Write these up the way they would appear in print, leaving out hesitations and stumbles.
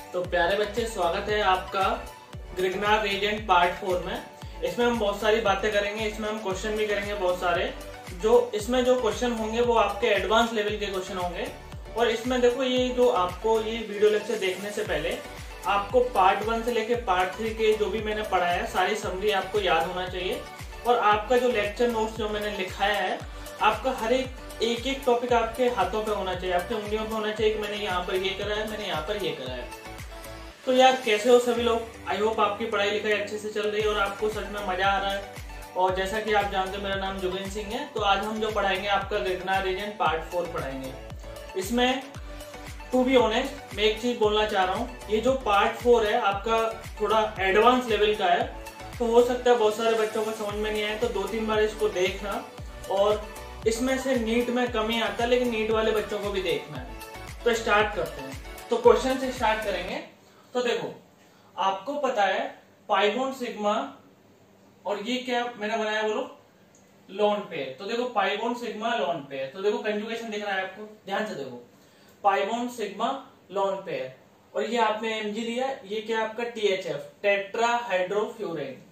तो प्यारे बच्चे, स्वागत है आपका ग्रिग्नार रीजेंट पार्ट 4 में। इसमें हम बहुत सारी बातें करेंगे, इसमें हम क्वेश्चन भी करेंगे बहुत सारे। इसमें जो क्वेश्चन होंगे वो आपके एडवांस लेवल के क्वेश्चन होंगे। और इसमें देखो, ये जो आपको ये वीडियो लेक्चर देखने से पहले आपको पार्ट 1 से लेके पार्ट 3 के जो भी मैंने पढ़ाया है सारी समरी आपको याद होना चाहिए। और आपका जो लेक्चर नोट्स जो मैंने लिखाया है, आपका हर एक एक टॉपिक आपके हाथों पे होना चाहिए, आपके उंगलियों पे होना चाहिए कि मैंने यहाँ पर ये करा है, मैंने यहाँ पर ये करा है। तो यार, कैसे हो सभी लोग? आई होप आपकी पढ़ाई लिखाई अच्छे से चल रही है और आपको सच में मजा आ रहा है। और जैसा कि आप जानते हो, मेरा नाम जोगेंद्र सिंह है। तो आज हम जो पढ़ाएंगे आपका ग्रिग्नार रीजेंट पार्ट 4 पढ़ाएंगे। इसमें टू बी ऑनेस्ट मैं एक चीज बोलना चाह रहा हूँ, ये जो पार्ट 4 है आपका थोड़ा एडवांस लेवल का है। तो हो सकता है बहुत सारे बच्चों को समझ में नहीं आए, तो 2-3 बार इसको देखना। और इसमें से नीट में कमी आता है, लेकिन नीट वाले बच्चों को भी देखना है। तो स्टार्ट करते हैं। तो क्वेश्चन से स्टार्ट करेंगे। तो देखो, आपको पता है पाई बॉन्ड सिग्मा, और ये क्या मैंने बनाया बोलो, लोन पेयर। तो देखो, पाई बॉन्ड सिग्मा लोन पेयर। तो देखो कंजुगेशन दिख रहा है आपको, ध्यान से देखो, पाई बॉन्ड सिग्मा लोन पेयर। और ये आपने एमजी दिया, ये क्या आपका टीएचएफ, टेट्रा हाइड्रोफ्यूरेन।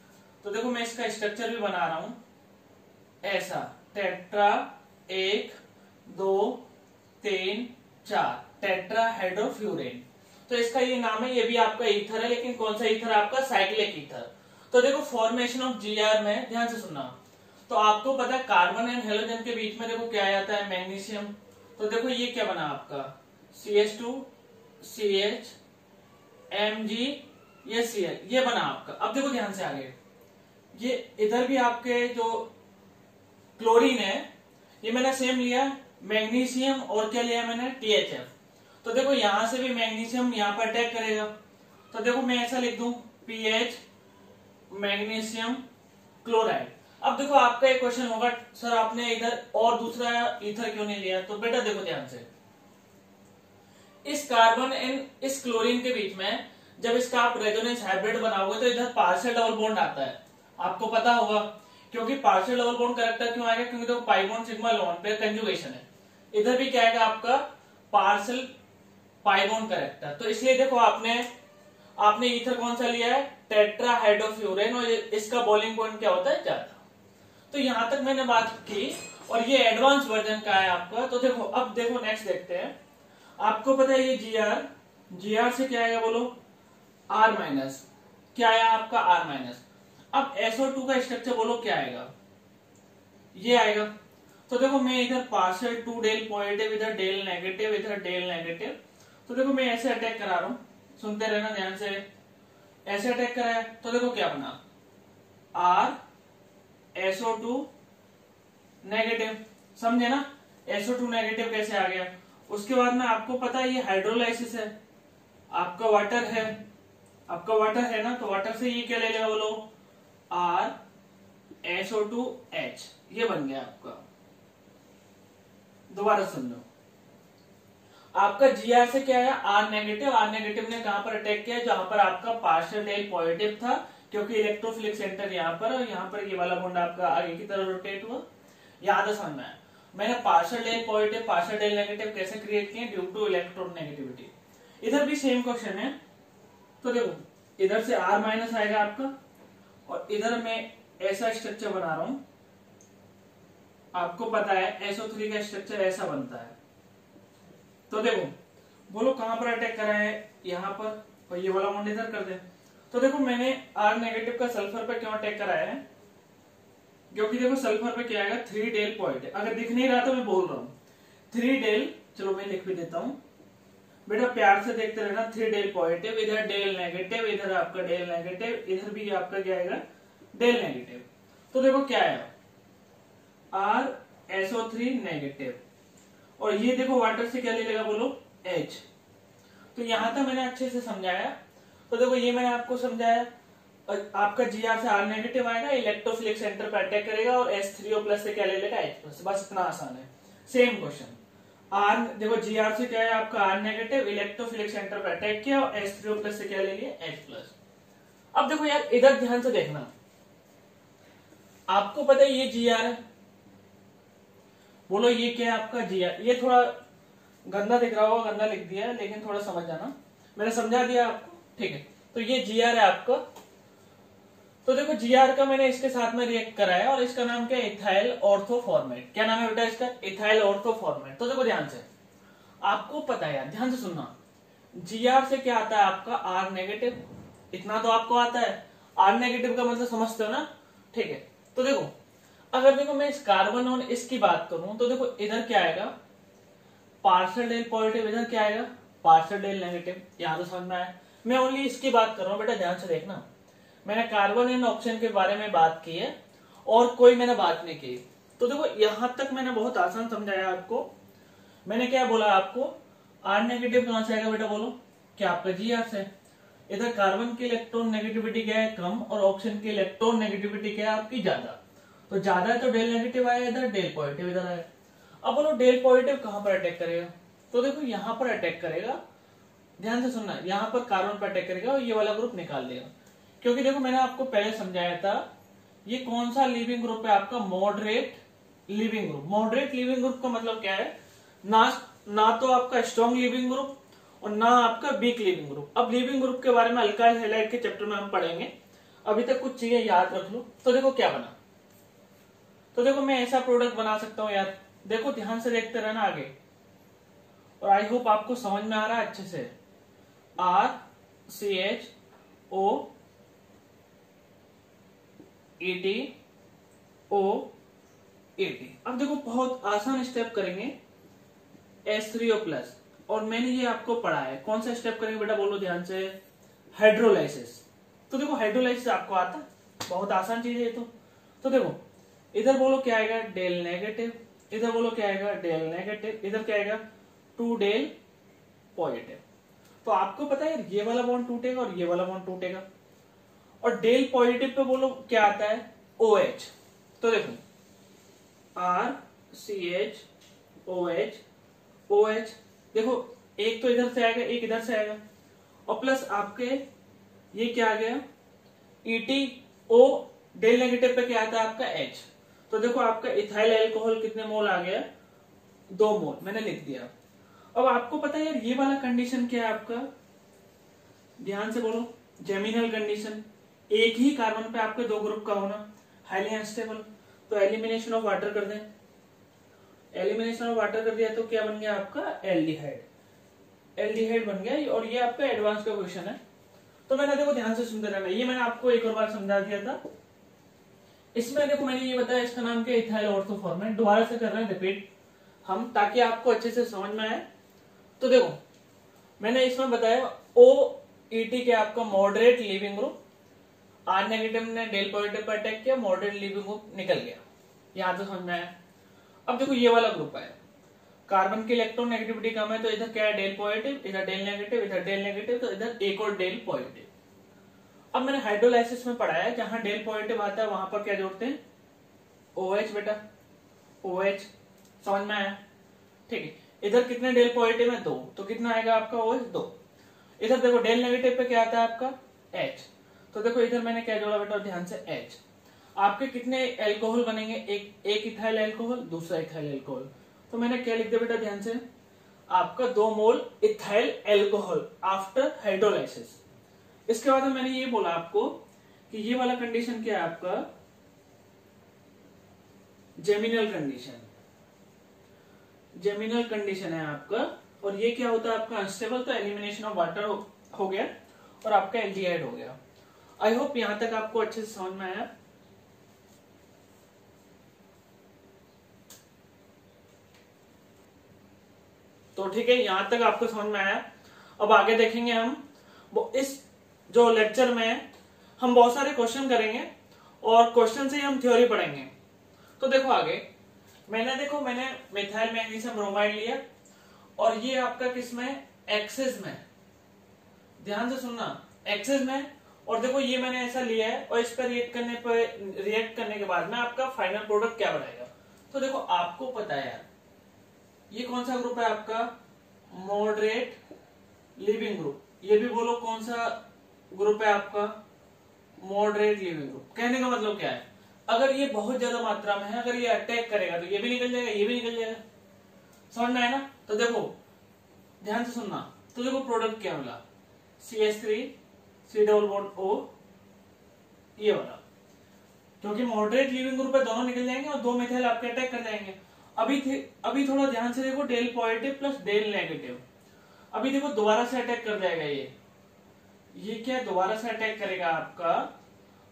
तो देखो मैं इसका स्ट्रक्चर भी बना रहा हूं ऐसा, टेट्रा 1 2 3 4, टेट्रा हाइड्रोफ्यूरेन। तो इसका ये नाम है। ये भी आपका ईथर है, लेकिन कौन सा ईथर? आपका साइक्लिक ईथर। तो देखो फॉर्मेशन ऑफ जीआर में ध्यान से सुनना। तो आपको पता है कार्बन एंड हेलोजन के बीच में देखो क्या आता है, मैग्नीशियम। तो देखो ये क्या बना आपका, CH2 CH Mg, ये Cl, ये बना आपका। अब देखो ध्यान से आगे, ये इधर भी आपके जो क्लोरीन है, ये मैंने सेम लिया मैग्नीशियम, और क्या लिया मैंने, THF। तो देखो यहां से भी मैग्नीशियम यहां पर अटैक करेगा। तो देखो मैं ऐसा लिख दूं, PH मैग्नीशियम क्लोराइड। अब देखो आपका एक क्वेश्चन होगा, सर आपने इधर और दूसरा ईथर क्यों नहीं लिया? तो बेटा देखो ध्यान से, इस कार्बन एंड इस क्लोरीन के बीच में जब इसका आप रेजोनेंस हाइब्रिड बनाओगे तो इधर पार्शियल डबल बॉन्ड आता है, आपको पता होगा। क्योंकि पार्शियल डबल बॉन्ड कैरेक्टर क्यों आएगा? क्योंकि देखो पाई बॉन्ड सिग्मा लोन पे कंजुगेशन है। इधर भी क्या आएगा आपका, पार्शियल पाई बॉन्ड कैरेक्टर। तो इसलिए देखो आपने ईथर कौन सा लिया है, टेट्रा हाइड्रोफ्यूरेन, और इसका बॉइलिंग पॉइंट क्या होता है, ज्यादा। तो यहां तक मैंने बात की, और ये एडवांस वर्जन का है आपका। तो देखो अब देखो नेक्स्ट देखते हैं। आपको पता है ये जीआर से क्या आएगा बोलो, R माइनस। क्या आया आपका, R माइनस। अब SO2 का स्ट्रक्चर बोलो क्या आएगा, ये आएगा। तो देखो मैं इधर पार्शियल 2 डेल पॉजिटिव, इधर डेल नेगेटिव, इधर डेल नेगेटिव। तो देखो मैं ऐसे अटैक करा रहा हूं, सुनते रहना ध्यान से। ऐसे अटैक कराया तो देखो क्या बना, R SO2 नेगेटिव, समझे ना? SO2 नेगेटिव कैसे आ गया? उसके बाद में आपको पता है ये हाइड्रोलाइसिस है, आपका वाटर है, आपका वाटर है ना। तो वाटर से ये क्या ले लेगा बोलो, R SO2H, ये बन गया आपका। दोबारा सुन लो, आपका जीआर से क्या है, R नेगेटिव। R नेगेटिव ने कहां पर अटैक किया, जहां पर आपका पार्शियल डेल पॉजिटिव था, क्योंकि इलेक्ट्रोफिलिक सेंटर यहां पर, और यहां पर ये वाला बॉन्ड आपका आगे की तरफ रोटेट हुआ। याद है, समझ में आया? मैंने partial del positive partial del negative कैसे क्रिएट किए, ड्यू टू इलेक्ट्रोनेगेटिविटी। इधर भी सेम क्वेश्चन है। तो देखो इधर से R माइनस आएगा आपका, और इधर मैं ऐसा स्ट्रक्चर बना रहा हूं। आपको पता है SO3 का स्ट्रक्चर ऐसा बनता है। तो देखो बोलो कहां पर अटैक करा है, यहां पर, और ये वाला बॉन्ड इधर कर दे। तो देखो मैंने R नेगेटिव का सल्फर पे क्यों अटैक कराया है, क्योंकि देखो सल्फर पे क्या आएगा, 3 डेल पॉजिटिव। अगर दिख नहीं रहा तो मैं बोल रहा हूं 3 डेल, चलो मैं लिख भी देता हूं बेटा, प्यार से देखते रहना। 3 डेल पॉजिटिव, इधर डेल नेगेटिव, इधर आपका डेल नेगेटिव, इधर भी आपका क्या आएगा, डेल नेगेटिव। तो देखो क्या है, R SO3 नेगेटिव, और ये देखो वाटर से क्या ले लेगा बोलो, H। तो यहां तक मैंने अच्छे से समझाया। तो देखो ये मैंने आपको समझाया, आपका जीआर से R नेगेटिव आएगा, इलेक्ट्रोफिलिक सेंटर पर अटैक करेगा, और H3O+ से क्या ले लेगा, H+। बस इतना आसान है। सेम क्वेश्चन, R देखो जीआर से क्या है आपका, R नेगेटिव, इलेक्ट्रोफिलिक सेंटर पर अटैक किया, और H3O+ से क्या ले लिया, H+। अब देखो यार इधर ध्यान से देखना, आपको पता है ये जीआर है, बोलो ये क्या है आपका, जीआर। ये थोड़ा गंदा दिख रहा होगा, गंदा लिख दिया है, लेकिन थोड़ा समझ जाना। मैंने समझा दिया आपको, ठीक है। तो ये जीआर है आपका। तो देखो जीआर का मैंने इसके साथ में रिएक्ट करा है और इसका नाम क्या है, इथाइल ऑर्थो फॉर्मेट। क्या नाम है बेटा इसका, इथाइल ऑर्थो फॉर्मेट। तो देखो ध्यान से, आपको पता है यार, ध्यान से सुनना, जीआर से क्या आता है आपका आर नेगेटिव, इतना तो आपको आता है। आर नेगेटिव का मतलब समझते हो ना, ठीक है। तो देखो अगर देखो मैं इस कार्बन और इसकी बात करूं तो देखो इधर क्या आएगा, पार्शियल डेल पॉजिटिव, इधर क्या आएगा, पार्शियल डेल नेगेटिव। यहां तो समझ में आया। मैं ओनली इसकी बात कर रहा हूं बेटा, ध्यान से देखना। मैंने कार्बन एंड ऑक्सीजन के बारे में बात की है और कोई मैंने बात नहीं की। तो देखो यहां तक मैंने बहुत आसान समझाया आपको। मैंने क्या बोला आपको, आर नेगेटिव कहां से आएगा बेटा बोलो, क्या आपका जीआर से। इधर कार्बन की इलेक्ट्रॉन नेगेटिविटी क्या है, कम, और ऑक्सीजन की इलेक्ट्रॉन नेगेटिविटी क्या है आपकी, ज्यादा। तो ज्यादा है तो डेल नेगेटिव आया, इधर डेल पॉजिटिव इधर आया। अब बोलो डेल पॉजिटिव कहां पर अटैक करेगा, तो देखो यहां पर अटैक करेगा। ध्यान से सुनना, यहां पर कार्बन पर अटैक करेगा और ये वाला ग्रुप निकाल देगा। क्योंकि देखो मैंने आपको पहले समझाया था, ये कौन सा लिविंग ग्रुप है आपका, moderate leaving group. Moderate leaving group का मतलब क्या है, ना तो आपका स्ट्रॉन्ग लिविंग ग्रुप और ना आपका वीक लिविंग ग्रुप। अब लिविंग ग्रुप के बारे में अल्काइल हैलाइड के चैप्टर में हम पढ़ेंगे, अभी तक कुछ चीजें याद रख लो। तो देखो क्या बना, तो देखो मैं ऐसा प्रोडक्ट बना सकता हूं यार, देखो ध्यान से देखते रहना आगे, और आई होप आपको समझ में आ रहा है अच्छे से। RCHO ETO. अब देखो बहुत आसान स्टेप करेंगे, H3O+, और मैंने ये आपको पढ़ा है। कौन सा स्टेप करेंगे बेटा बोलो ध्यान से, हाइड्रोलाइसिस। तो देखो हाइड्रोलाइसिस आपको आता है, बहुत आसान चीज है ये तो देखो इधर बोलो क्या आएगा, डेल नेगेटिव, इधर बोलो क्या आएगा, डेल नेगेटिव, इधर क्या आएगा, 2 डेल पॉजिटिव। तो आपको पता है ये वाला बॉन्ड टूटेगा और ये वाला बॉन्ड टूटेगा, और डेल पॉजिटिव पे बोलो क्या आता है, OH। तो देखो RCHOH OH, देखो एक तो इधर से आएगा, एक इधर से आएगा, और प्लस आपके ये क्या आ गया, ETO, डेल नेगेटिव पे क्या आता है आपका H। तो देखो आपका इथाइल अल्कोहल कितने मोल आ गया, 2 मोल, मैंने लिख दिया। अब आपको पता है यार ये वाला कंडीशन क्या है आपका, ध्यान से बोलो, जेमिनल कंडीशन। एक ही कार्बन पे आपके 2 ग्रुप का होना, हाईली अनस्टेबल। तो एलिमिनेशन ऑफ वाटर कर दें, एलिमिनेशन ऑफ वाटर कर दिया तो क्या बन गया आपका, एल्डिहाइड। एल्डिहाइड बन गया, और ये आपका एडवांस का क्वेश्चन है। तो मैंने देखो ध्यान से सुनते रहना, ये मैंने आपको एक और बार समझा दिया था। इसमें देखो मैंने ये बताया, इसका नाम क्या है, इथाइल ऑर्थो फॉर्मेट। दोबारा से कर रहे हैं रिपीट हम, ताकि आपको अच्छे से समझ में आए। तो देखो मैंने इसमें बताया OET के आपका moderate leaving group, R negative ने डेल पॉजिटिव पर अटैक किया, मॉडरेट लिविंग ग्रुप निकल गया, यहां तो समझ में आया। अब देखो ये वाला ग्रुप है, कार्बन की इलेक्ट्रॉन नेगेटिविटी कम है, तो इधर क्या है, डेल पॉजिटिव, इधर डेल नेगेटिव, इधर डेल नेगेटिव, तो इधर एक और डेल पॉजिटिव। अब मैंने हाइड्रोलाइसिस में पढ़ा है, जहां डेल पॉजिटिव आता है वहां पर क्या जोड़ते हैं, OH बेटा, OH, समझ में आया, ठीक है। इधर कितने डेल पॉजिटिव है, 2, तो कितना आएगा आपका OH, 2। इधर देखो डेल नेगेटिव पे क्या आता है आपका H, तो देखो इधर मैंने क्या जोड़ा बेटा, ध्यान से H। आपके कितने एल्कोहल बनेंगे, एक इथाइल एल्कोहल, दूसरा इथाइल एल्कोहल। तो मैंने क्या लिख दिया बेटा, ध्यान से, आपका 2 मोल इथाइल एल्कोहल आफ्टर हाइड्रोलाइसिस। इसके बाद मैंने ये बोला आपको कि ये वाला कंडीशन क्या है आपका, जेमिनल कंडीशन। जेमिनल कंडीशन है आपका, और ये क्या होता है आपका अनस्टेबल, तो एलिमिनेशन ऑफ वाटर हो गया और आपका एल्डिहाइड हो गया। आई होप यहां तक आपको अच्छे से समझ में आया। तो ठीक है, यहां तक आपको समझ में आया। अब आगे देखेंगे हम, इस जो लेक्चर में हम बहुत सारे क्वेश्चन करेंगे और क्वेश्चन से ही हम थ्योरी पढ़ेंगे। तो देखो आगे मैंने मिथाइल मैग्नीशियम ब्रोमाइड लिया, और ये आपका किसमें, एक्सेस में, ध्यान से सुनना, एक्सेस में। और देखो ये मैंने ऐसा लिया है, और इस पर रिएक्ट करने के बाद में आपका फाइनल प्रोडक्ट क्या बनाएगा। तो देखो आपको पता है यार, ये कौन सा ग्रुप है आपका, मॉडरेट लिविंग ग्रुप। ये भी बोलो कौन सा ग्रुप है आपका, मॉडरेट लिविंग ग्रुप। कहने का मतलब क्या है, अगर ये बहुत ज्यादा मात्रा में है, अगर ये अटैक करेगा तो ये भी निकल जाएगा, ये भी निकल जाएगा, समझ में आया ना। तो देखो ध्यान से सुनना, तो देखो प्रोडक्ट क्या मिला, CH3 C double bond O, ये वाला, क्योंकि मॉडरेट लीविंग ग्रुप है, दोनों निकल जाएंगे और 2 मिथाइल आपके अटैक कर जाएंगे। अभी थोड़ा ध्यान से देखो, del positive plus del negative, अभी देखो दोबारा से अटैक कर जाएगा ये क्या दोबारा से अटैक करेगा आपका,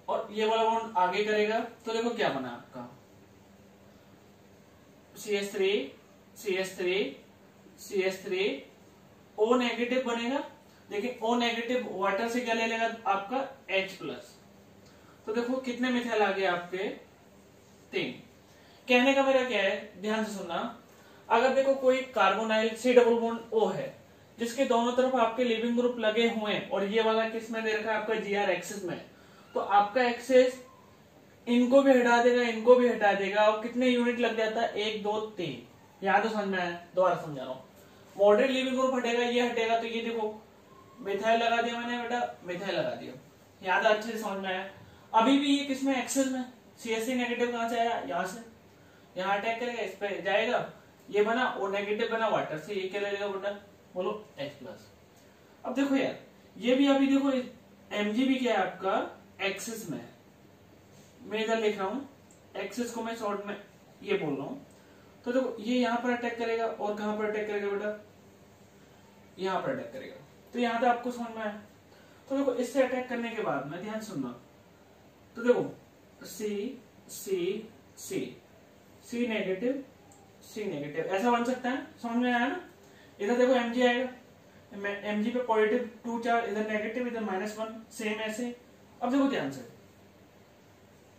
और ये वाला बॉन्ड आगे करेगा, तो देखो क्या बना आपका CH3 CH3 CH3 O negative बनेगा, लेकिन O नेगेटिव वाटर से क्या ले लेगा आपका H प्लस, तो देखो कितने मिथाइल आ गए आपके 3। कहने का मेरा क्या है, ध्यान से सुनना, अगर देखो कोई carbonyl C double bond O है जिसके दोनों तरफ आपके लीविंग ग्रुप लगे हुए हैं, और ये वाला किस में दे रखा है आपका GR एक्सिस में, तो आपका एक्सिस इनको भी हटा देगा, इनको भी हटा देगा, और कितने यूनिट लग जाता है 1 2 3। यहां तो समझ में आया, दोबारा समझा रहा हूँ, मॉडरेट लीविंग ग्रुप हटेगा, ये हटेगा, तो ये देखो मिथाइल लगा दिया मैंने बेटा, मिथाइल लगा दिया, याद अच्छे से समझ में आया। अभी भी ये किसमें एक्सेस में, CH3 नेगेटिव कहां से आया, यहां से, यहाँ अटैक करेगा, इस पे जाएगा, ये बना O नेगेटिव बना वाटर से, ये क्या लगेगा बेटा, बोलो H प्लस। अब देखो यार, ये भी अभी देखो Mg भी क्या है आपका एक्सिस में, मैं इधर लिख रहा हूँ एक्सिस को, मैं शॉर्ट में ये बोल रहा हूँ, तो देखो ये यहाँ पर अटैक करेगा, और कहां पर अटैक करेगा बेटा, यहाँ पर अटैक करेगा, तो यहाँ पे आपको समझ में आया। तो देखो इससे अटैक करने के बाद में ध्यान सुनना, तो देखो C नेगेटिव ऐसा बन सकता है, समझ में आया ना। इधर देखो Mg आएगा, Mg पे पॉजिटिव 2 चार्ज, इधर नेगेटिव, इधर -1, सेम ऐसे। अब देखो ध्यान से,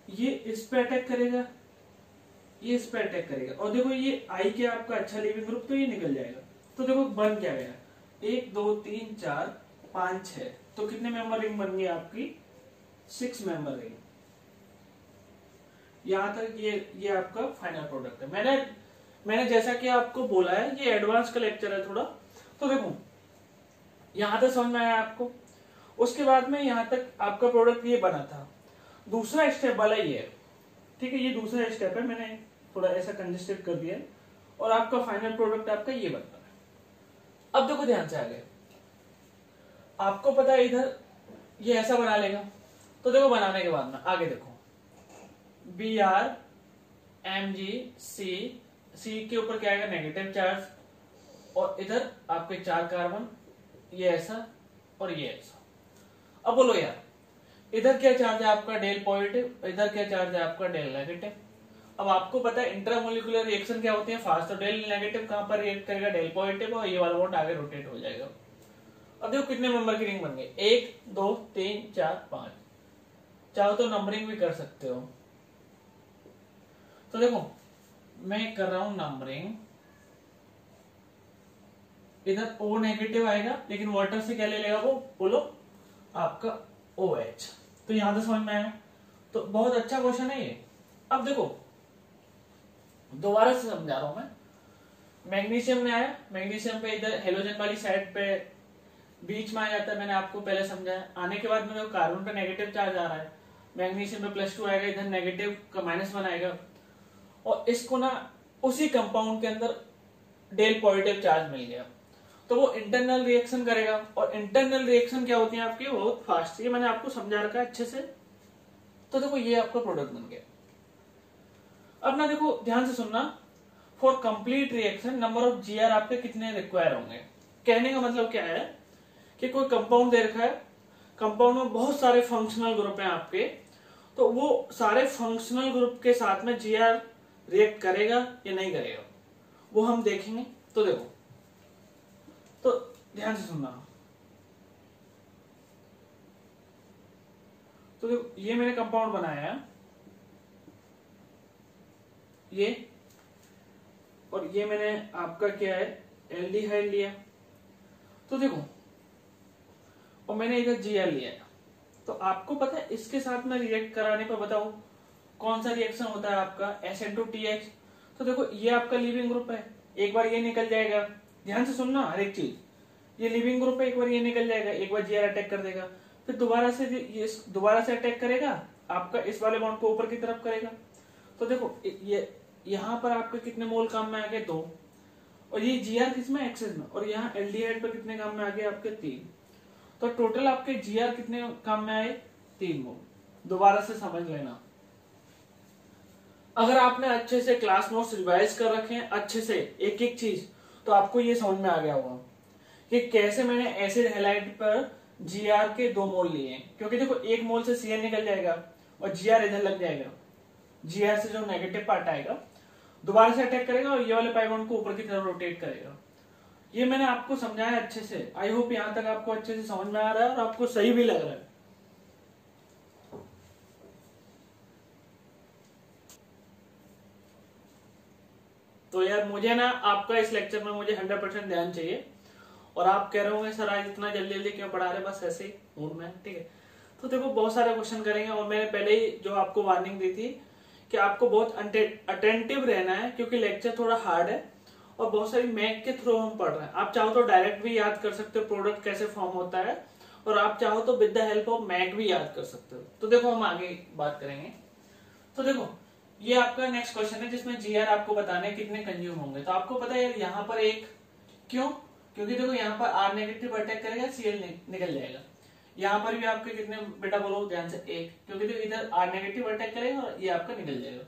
ये इस पे अटैक करेगा, ये इस पे अटैक करेगा, और देखो ये आई क्या आपका अच्छा लीविंग ग्रुप, तो ये निकल जाएगा। तो देखो बन क्या गया, 1 2 3 4 5 6, तो कितने मेंबर रिंग बन गई आपकी, 6 मेंबर रिंग। यहां तक ये आपका फाइनल प्रोडक्ट है। मैंने जैसा कि आपको बोला है, ये एडवांस का लेक्चर है थोड़ा, तो देखो यहां तक समझ में आया आपको। उसके बाद में यहां तक आपका प्रोडक्ट ये बना था। दूसरा स्टेप वाला ये है, ठीक है, ये दूसरा स्टेप है, मैंने थोड़ा ऐसा कंजेस्टेड कर दिया, और आपका फाइनल प्रोडक्ट आपका ये बनता है। अब देखो ध्यान से आगे, आपको पता है इधर ये ऐसा बना लेगा, तो देखो बनाने के बाद में आगे देखो Br Mg C के ऊपर क्या आएगा, नेगेटिव चार्ज, और इधर आपके 4 कार्बन, ये ऐसा और ये ऐसा। अब बोलो यार, इधर क्या चार्ज है आपका डेल पॉजिटिव, इधर क्या चार्ज है आपका डेल नेगेटिव। अब आपको पता है इंट्रामोलिकुलर रिएक्शन क्या होती है फास्ट, तो डेल नेगेटिव कहां पर रिएक्ट करेगा, डेल पॉजिटिव, और ये वाला बॉन्ड आगे रोटेट हो जाएगा। अब देखो कितने मेंबर की रिंग बन गई, 1 2 3 4 5, चाहो तो नंबरिंग भी कर सकते हो। तो देखो मैं कर रहा हूं नंबरिंग, इधर O नेगेटिव आएगा, लेकिन वाटर से क्या ले लेगा वो, बोलो आपका OH। तो यहां तक समझ में आया, तो बहुत अच्छा क्वेश्चन है ये। अब देखो दोबारा से समझा रहा हूं मैं, मैग्नीशियम में आया, मैग्नीशियम पे इधर हेलोजन वाली साइड पे बीच में आ जाता है, मैंने आपको पहले समझाया। आने के बाद में कार्बन पे नेगेटिव चार्ज आ रहा है, मैग्नीशियम पे +2 आएगा, इधर नेगेटिव का -1 आएगा, और इसको ना उसी कंपाउंड के अंदर डेल पॉजिटिव चार्ज मिल गया, तो वो इंटरनल रिएक्शन करेगा। और इंटरनल रिएक्शन क्या होती है आपकी, बहुत फास्ट, ये मैंने आपको समझा रखा है अच्छे से। तो देखो ये आपका प्रोडक्ट बन गया। अब ना देखो ध्यान से सुनना, for complete reaction number of GR आपके कितने रिक्वायर होंगे। कहने का मतलब क्या है कि कोई कंपाउंड दे रखा है, कंपाउंड में बहुत सारे फंक्शनल ग्रुप हैं आपके, तो वो सारे फंक्शनल ग्रुप के साथ में जीआर रिएक्ट करेगा या नहीं करेगा, वो हम देखेंगे। तो देखो, तो ध्यान से सुनना, तो देखो ये मैंने कंपाउंड बनाया है, ये, और ये मैंने आपका क्या है एल्डिहाइड लिया, तो देखो, और मैंने इधर जीआर लिया है। तो आपको पता है इसके साथ में रिएक्ट कराने पर बताओ कौन सा रिएक्शन होता है आपका, SN2TH। तो देखो ये आपका लिविंग ग्रुप है, एक बार ये निकल जाएगा, ध्यान से सुनना हर एक चीज, ये लिविंग ग्रुप है, एक बार ये निकल जाएगा, एक बार जीआर अटैक कर देगा, फिर दोबारा से अटैक करेगा आपका, इस वाले बॉन्ड को ऊपर की तरफ करेगा। तो देखो ये यहाँ पर आपके कितने मोल काम में आ गए, 2, और ये जीआर किसमें एक्सेस में, और यहाँ एल्डिहाइड पर कितने काम में आ गए आपके 3। तो टोटल आपके जीआर कितने काम में आए, 3 मोल। दोबारा से समझ लेना, अगर आपने अच्छे से क्लास नोट्स रिवाइज कर रखे हैं अच्छे से एक एक चीज, तो आपको ये समझ में आ गया होगा कि कैसे मैंने एसिड हैलाइड पर जीआर के 2 मोल लिए। क्योंकि देखो 1 मोल से सीएल निकल जाएगा और जीआर इधर लग जाएगा, जीआर से जो नेगेटिव पार्ट आएगा दोबारा से अटैक करेगा और ये वाले पाई बॉन्ड को ऊपर की तरफ रोटेट करेगा। ये मैंने आपको समझाया अच्छे से, आई होप यहां तक आपको अच्छे से समझ में आ रहा है और आपको सही भी लग रहा है। तो यार मुझे ना आपका इस लेक्चर में मुझे 100% ध्यान चाहिए, और आप कह रहे होंगे सर आज इतना जल्दी जल्दी क्यों पढ़ा रहे, बस ऐसे ही मूड में, ठीक है। तो देखो बहुत सारे क्वेश्चन करेंगे, और मैंने पहले ही जो आपको वार्निंग दी थी कि आपको बहुत अटेंटिव रहना है, क्योंकि लेक्चर थोड़ा हार्ड है और बहुत सारी मैथ के थ्रू हम पढ़ रहे हैं। आप चाहो तो डायरेक्ट भी याद कर सकते हो प्रोडक्ट कैसे फॉर्म होता है, और आप चाहो तो with the help of math भी याद कर सकते हो। तो देखो हम आगे बात करेंगे। तो देखो ये आपका नेक्स्ट क्वेश्चन है जिसमें जीआर आपको बताने कितने कंज्यूम होंगे। तो आपको पता है यहाँ पर एक, क्यों, क्योंकि देखो यहाँ पर आर नेगेटिव अटैक करेगा, सीएल निकल जाएगा। यहाँ पर भी आपके कितने बेटा बोलो ध्यान से, 1, क्योंकि देखो इधर आर नेगेटिव अटैक करेगा और ये आपका निकल जाएगा।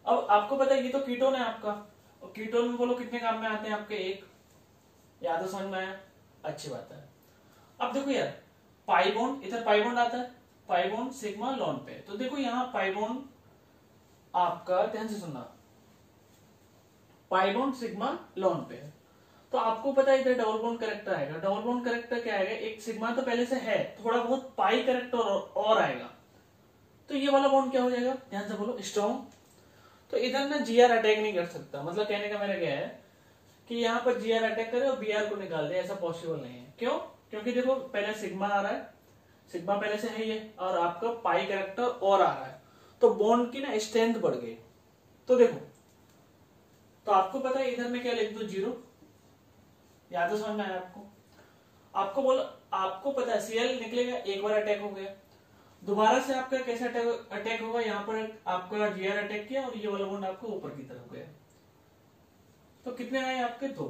अब आपको पता है ये तो कीटोन है आपका, और कीटोन में बोलो कितने काम में आते हैं आपके, 1। याद तो समझ में आया, अच्छी बात है। अब देखो यार पाई बॉन्ड, इधर पाई बॉन्ड आता है, पाई बॉन्ड सिग्मा लोन पे। तो देखो यहाँ पाई बॉन्ड आपका, ध्यान से सुनना, पाई बॉन्ड सिग्मा लोन पे। तो आपको पता है इधर डबल बॉन्ड करेक्टर आएगा। डबल बॉन्ड करेक्टर क्या आएगा, एक सिग्मा तो पहले से है, थोड़ा बहुत पाई करेक्टर और आएगा। तो ये वाला बॉन्ड क्या हो जाएगा, ध्यान से बोलो, स्ट्रॉन्ग। तो इधर ना जीआर अटैक नहीं कर सकता, मतलब कहने का मेरा क्या है कि यहाँ पर जीआर अटैक करे और बीआर को निकाल दे, ऐसा पॉसिबल नहीं है। क्यों, क्योंकि देखो पहले सिग्मा आ रहा है, सिग्मा पहले से है ये, और आपका पाई करेक्टर और आ रहा है, तो बॉन्ड की ना स्ट्रेंथ बढ़ गई। तो देखो, तो आपको पता है इधर में क्या लिख दो, 0। याद तो समझ में आया आपको। आपको बोलो, आपको पता है सीएल निकलेगा, एक बार अटैक हो गया, दोबारा से आपका कैसे अटैक होगा, यहाँ पर आपका जीआर अटैक किया और ये वाला बॉन्ड आपको ऊपर की तरफ गया। तो कितने आए आपके, 2।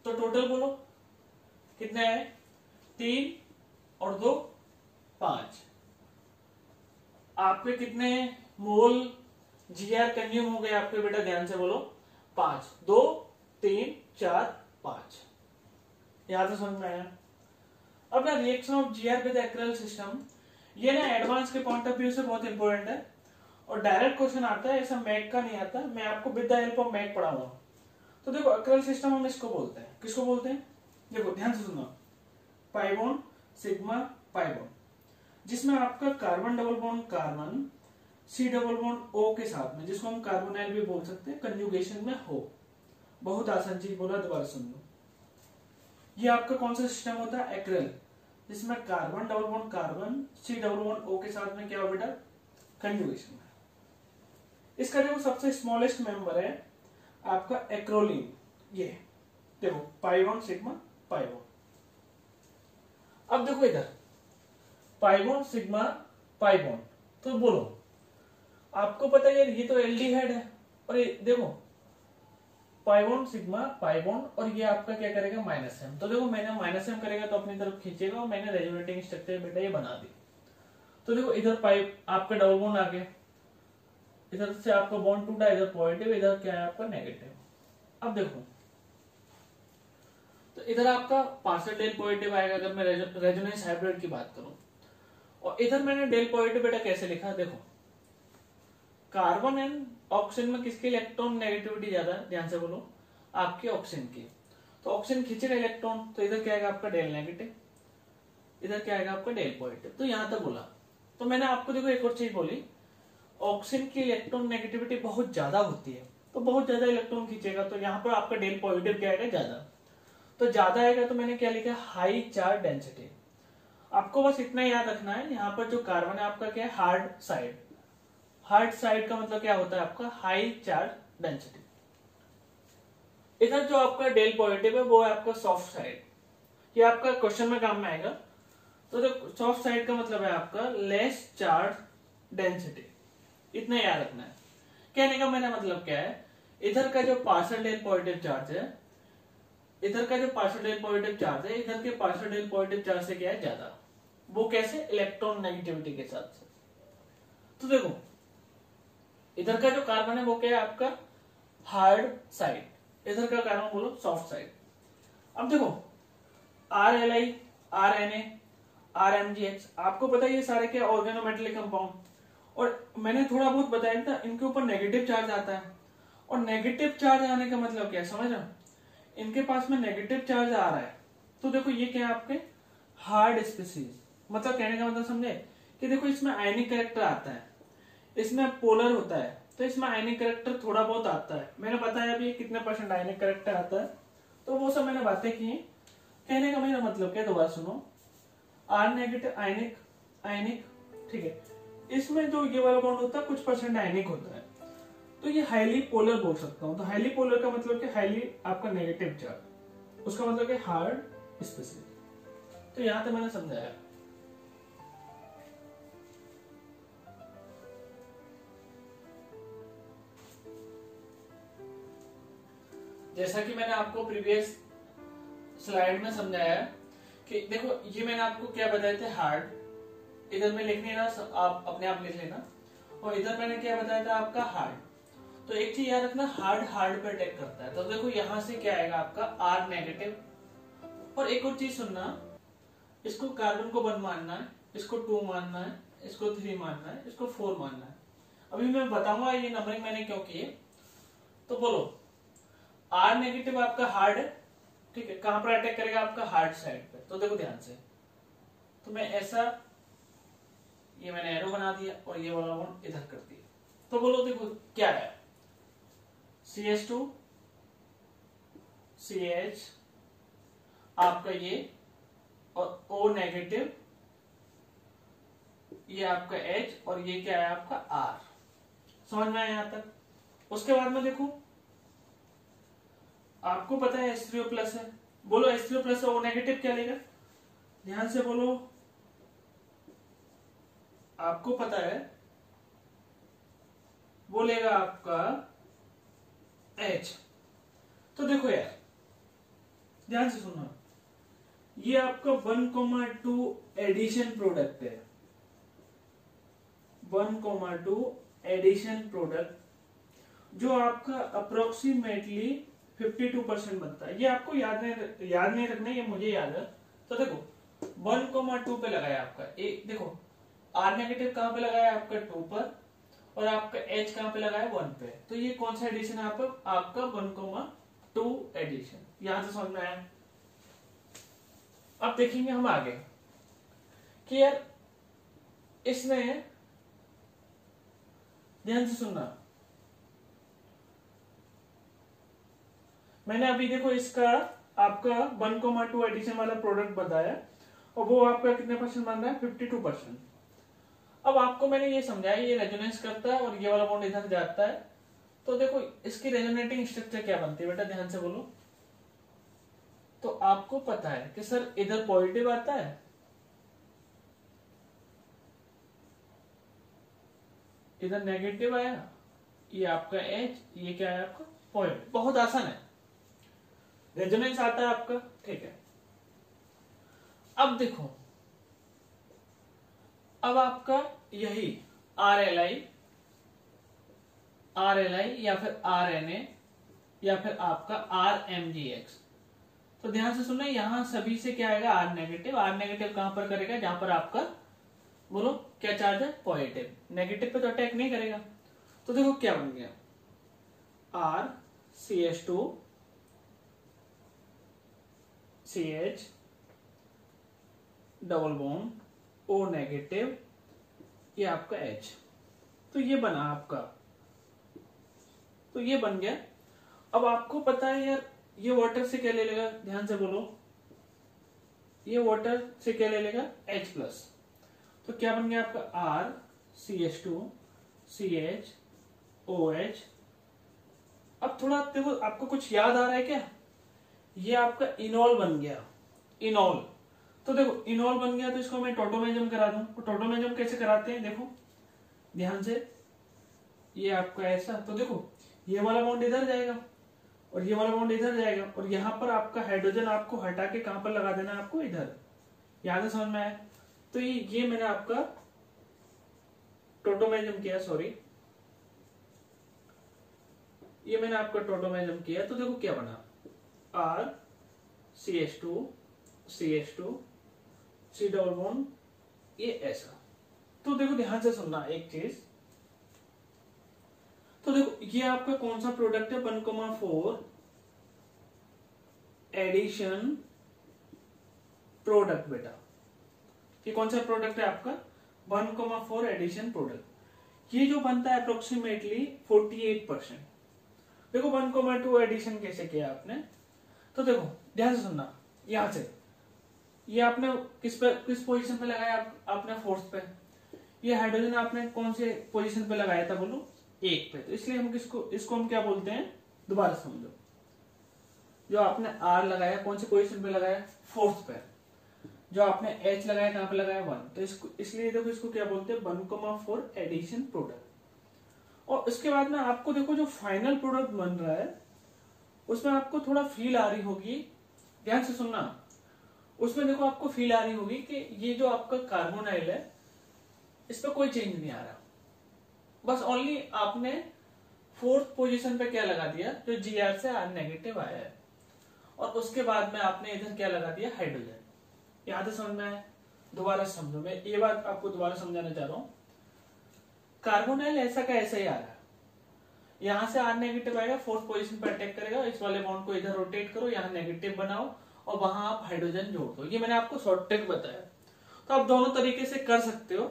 तो टोटल बोलो कितने आए, 3 और 2 5। आपके कितने मोल जीआर कंज्यूम हो गए आपके बेटा, ध्यान से बोलो, 5। 2 3 4 5। यहां तो समझ में आया। अब ना reaction of GR with acryl system, ये ना एडवांस के पॉइंट ऑफ व्यू से बहुत इंपॉर्टेंट है, और डायरेक्ट क्वेश्चन आता है, ऐसा मैक का नहीं आता, मैं आपको with the help of mech पढ़ाऊंगा। तो देखो एक्रेल सिस्टम हम इसको बोलते हैं, किसको बोलते हैं, देखो ध्यान से सुनो, pi bond sigma pi bond, जिसमें आपका carbon double bond carbon C double bond O के साथ में, जिसको हम कार्बोनाइल भी बोल सकते हैं, कंजुगेशन में हो। बहुत आसान चीज बोला, दोबारा सुन लो। ये आपका कौन सा सिस्टम होता है, एक्रेल, जिसमें carbon double bond carbon C double bond O के साथ में क्या हो बेटा, कंजुगेशन है। इसका जो सबसे स्मॉलेस्ट मेंबर है आपका एक्रोलीन, ये देखो पाई बॉन्ड सिग्मा पाई बॉन्ड। अब देखो इधर पाई बॉन्ड सिग्मा पाई बॉन्ड, तो बोलो आपको पता है ये तो एल्डिहाइड है, और ये देखो पाई बॉन्ड सिग्मा पाई बॉन्ड, और ये आपका क्या करेगा, -m। तो देखो मैंने -m करेगा तो अपनी तरफ खींचेगा, और मैंने रेजोनेटिंग स्ट्रक्चर बेटा ये बना दी। तो देखो इधर पाई आपका डबल बॉन्ड आ गया, इधर से आपका बॉन्ड टूटा, इधर पॉजिटिव, इधर क्या है आपका नेगेटिव। अब देखो तो इधर आपका पार्शियल डेल पॉजिटिव आएगा अगर मैं रेजोनेंस हाइब्रिड की बात करूं, और इधर मैंने डेल पॉजिटिव बेटा कैसे लिखा, देखो कार्बन एंड ऑक्सीजन में किसकी इलेक्ट्रॉन नेगेटिविटी ज्यादा है, ध्यान से बोलो, आपके ऑक्सीजन की। तो ऑक्सीजन खींचेगा इलेक्ट्रॉन, तो इधर क्या आएगा आपका डेल नेगेटिव, इधर क्या आएगा आपका डेल पॉजिटिव। तो यहां तक बोला। तो मैंने आपको देखो एक और चीज बोली, ऑक्सीजन की इलेक्ट्रॉन नेगेटिविटी बहुत ज्यादा होती है, तो बहुत ज्यादा इलेक्ट्रॉन खींचेगा, तो यहाँ पर आपका डेल पॉजिटिव क्या आएगा, ज्यादा। तो ज्यादा आएगा तो मैंने क्या लिखा, हाई चार्ज डेंसिटी। आपको बस इतना याद रखना है, यहाँ पर जो कार्बन है आपका क्या है, हार्ड साइड। हार्ड साइड का मतलब क्या होता है आपका, हाई चार्ज डेंसिटी। इधर जो आपका डेल पॉजिटिव है वो है आपका सॉफ्ट साइड, ये आपका क्वेश्चन में काम में आएगा। तो जो सॉफ्ट साइड का मतलब है आपका लेस चार्ज डेंसिटी, इतना याद रखना है। कहने का मेरा मतलब क्या है, इधर का जो पार्शियल डेल पॉजिटिव चार्ज है इधर का जो पार्शियल पॉजिटिव चार्ज है इधर के पार्शियल पॉजिटिव चार्ज से क्या है ज्यादा। वो कैसे? इलेक्ट्रॉन नेगेटिविटी के साथ से। तो देखो इधर का जो कार्बन है वो क्या है आपका हार्ड साइड, इधर का कार्बन बोलो सॉफ्ट साइड। अब देखो RLi, RNa, RMgX, आपको पता है ये सारे क्या ऑर्गेनोमेटेलिक कंपाउंड, और मैंने थोड़ा बहुत बताया था इनके ऊपर नेगेटिव चार्ज आता है। और नेगेटिव चार्ज आने का मतलब क्या है समझ रहे हो? इनके पास में नेगेटिव चार्ज आ रहा है तो देखो ये क्या है आपके हार्ड स्पीसीज। मतलब कहने का मतलब समझे कि देखो इसमें आयनिक कैरेक्टर आता है, इसमें पोलर होता है, तो इसमें आयनिक कैरेक्टर थोड़ा बहुत आता है। मैंने बताया अभी कितने % आयनिक कैरेक्टर आता है, तो वो सब मैंने बातें की। कहने का मेरा मतलब क्या, दोबारा सुनो। R नेगेटिव आयनिक, आयनिक, ठीक है। इसमें जो ये वाला बॉन्ड होता है कुछ % आयनिक होता है, तो ये हाईली पोलर बोल सकता हूं। तो हाईली पोलर का मतलब क्या, हाईली आपका नेगेटिव चार्ज, उसका मतलब क्या हार्ड स्पेसिफिक। तो यहां तक मैंने समझाया। जैसा कि मैंने आपको प्रीवियस स्लाइड में समझाया कि देखो ये मैंने आपको क्या बताए थे हार्ड, इधर में लिखने ना आप अपने आप लिख लेना, और इधर मैंने क्या बताया था आपका हार्ड। तो एक चीज याद रखना, हार्ड हार्ड पे अटैक करता है। तो देखो यहां से क्या आएगा आपका R नेगेटिव। और एक और चीज सुनना, इसको कार्बन को 1 मानना है, इसको 2 मानना है, इसको 3 मानना है, इसको 4 मानना है। अभी मैं बताऊंगा ये नंबरिंग मैंने क्यों की है। तो बोलो R नेगेटिव आपका हार्ड है, ठीक है। कहां पर अटैक करेगा आपका हार्ड साइड पे। तो देखो ध्यान से, तो मैं ऐसा ये मैंने एरो बना दिया और ये वाला बॉन्ड इधर कर दिया। तो बोलो देखो क्या है, CH2 CH आपका ये, और O नेगेटिव ये आपका H, और ये क्या है आपका R। समझ में आया यहां तक? उसके बाद में देखो आपको पता है H3O प्लस है, बोलो H3O प्लस O नेगेटिव क्या लेगा, ध्यान से बोलो। आपको पता है वो लेगा आपका H। तो देखो यार ध्यान से सुनो, ये आपका 1,2 एडिशन प्रोडक्ट है, 1,2 एडिशन प्रोडक्ट, जो आपका अप्रोक्सीमेटली 52% बनता है। ये आपको याद नहीं रखना, ये मुझे याद है। तो देखो 1,2 पे लगाया आपका एक, देखो R नेगेटिव कहां पे लगाया आपका 2 पर, और आपका H कहां पे लगाया 1 पे। तो ये कौन सा एडिशन है आपका 1,2 एडिशन। यहां से समझ में आया? अब देखेंगे हम आगे कि यार इसने, ध्यान से सुनना, मैंने अभी देखो इसका आपका 1,2 एडिशन वाला प्रोडक्ट बताया, और वो आपका कितने % बन रहा है 52%। अब आपको मैंने ये समझाया ये रेजोनेंस करता है और ये वाला बॉन्ड इधर जाता है। तो देखो इसकी रेजोनेटिंग स्ट्रक्चर क्या बनती है बेटा, ध्यान से बोलो। तो आपको पता है कि सर इधर पॉजिटिव आता है, इधर नेगेटिव आया, ये आपका H, ये क्या है आपका पॉजिटिव। बहुत आसान है, रेजोनेंस आता है आपका, ठीक है। अब देखो अब आपका यही RLi या फिर RNa या फिर आपका RMgX। तो ध्यान से सुनना, यहां सभी से क्या आएगा R नेगेटिव। R नेगेटिव कहां पर करेगा, जहां पर आपका बोलो क्या चार्ज है पॉजिटिव, नेगेटिव पे तो अटैक नहीं करेगा। तो देखो क्या बन गया, R CH2 CH double bond O negative, ये आपका H। तो ये बना आपका, तो ये बन गया। अब आपको पता है यार ये वाटर से क्या ले लेगा, ध्यान से बोलो, ये वाटर से क्या ले लेगा H+। तो क्या बन गया आपका R CH2 CH OH। अब थोड़ा देखो आपको कुछ याद आ रहा है क्या, ये आपका इनॉल बन गया, इनॉल। तो देखो इनॉल बन गया, तो इसको मैं टोटोमेजम करा दूं। तो टोटोमेजम कैसे कराते हैं, देखो ध्यान से, ये आपका ऐसा, तो देखो ये वाला बॉन्ड इधर जाएगा और ये वाला बॉन्ड इधर जाएगा, और यहाँ पर आपका हाइड्रोजन आपको हटा के कहां पर लगा देना है, आपको इधर। यहां से समझ में आया? तो ये मैंने आपका टोटोमेजम किया, सॉरी ये मैंने आपका टोटोमेजम किया। तो देखो क्या बना, R CH2 CH2 C double bond, ये ऐसा। तो देखो ध्यान से सुनना एक चीज, तो देखो ये आपका कौन सा प्रोडक्ट है, 1,4 एडिशन प्रोडक्ट। बेटा ये कौन सा प्रोडक्ट है आपका, 1,4 एडिशन प्रोडक्ट। ये जो बनता है अप्रोक्सीमेटली 48%। देखो 1,2 एडिशन कैसे किया आपने, तो देखो ध्यान से सुनना, यहां से ये आपने किस पोजीशन पे लगाया, आपने फोर्थ पे। ये हाइड्रोजन आपने कौन से पोजीशन पे लगाया था, बोलो 1 पे। तो इसलिए हम इसको हम क्या बोलते हैं, दोबारा समझो, जो आपने R लगाया कौन से पोजीशन पे लगाया, फोर्थ पे। जो आपने H लगाया कहां पे लगाया, 1। तो इसलिए देखो इसको क्या बोलते हैं, 1,4 एडिशन प्रोडक्ट। और इसके बाद में आपको देखो जो फाइनल प्रोडक्ट बन रहा है उसमें आपको थोड़ा फील आ रही होगी, ध्यान से सुनना, उसमें देखो आपको फील आ रही होगी कि ये जो आपका कार्बोनाइल है इस पर कोई चेंज नहीं आ रहा, बस ओनली आपने फोर्थ पोजीशन पे क्या लगा दिया, जो Gr से R नेगेटिव आया है, और उसके बाद में आपने इधर क्या लगा दिया, हाइड्रोजन। यहां से समझ में आया? दोबारा समझो, मैं ये बात आपको दोबारा समझाना चाह रहा हूं। कार्बोनाइल ऐसा का ऐसा ही आ रहा है, यहां से R नेगेटिव आएगा, फोर्थ पोजीशन पर अटैक करेगा, इस वाले बॉन्ड को इधर रोटेट करो, यहां नेगेटिव बनाओ और वहां आप हाइड्रोजन जोड़ दो। ये मैंने आपको शॉर्ट ट्रिक बताया, तो आप दोनों तरीके से कर सकते हो।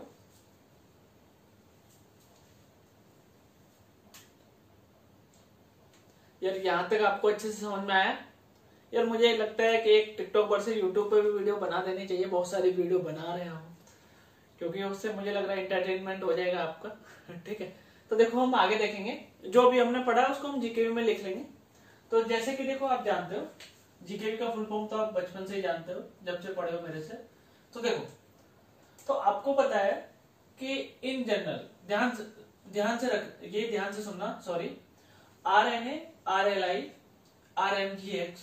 यार यहां तक आपको अच्छे से समझ में आया? यार मुझे लगता है कि एक टिकटॉक पर से यूट्यूब पे भी वीडियो बना देनी चाहिए, बहुत सारी वीडियो बना रहे हैं क्योंकि उससे मुझे लग रहा है एंटरटेनमेंट हो जाएगा आपका। ठीक है, तो देखो हम आगे देखेंगे, जो भी हमने पढ़ा उसको हम जीकेवी में लिख लेंगे। तो जैसे कि देखो आप जानते हो जीकेवी का फुल फॉर्म तो आप बचपन से ही जानते हो, जब से पढ़े हो मेरे से। तो देखो, तो आपको पता है कि इन जनरल, ध्यान से सुनना, सॉरी, RNA RLI RMGX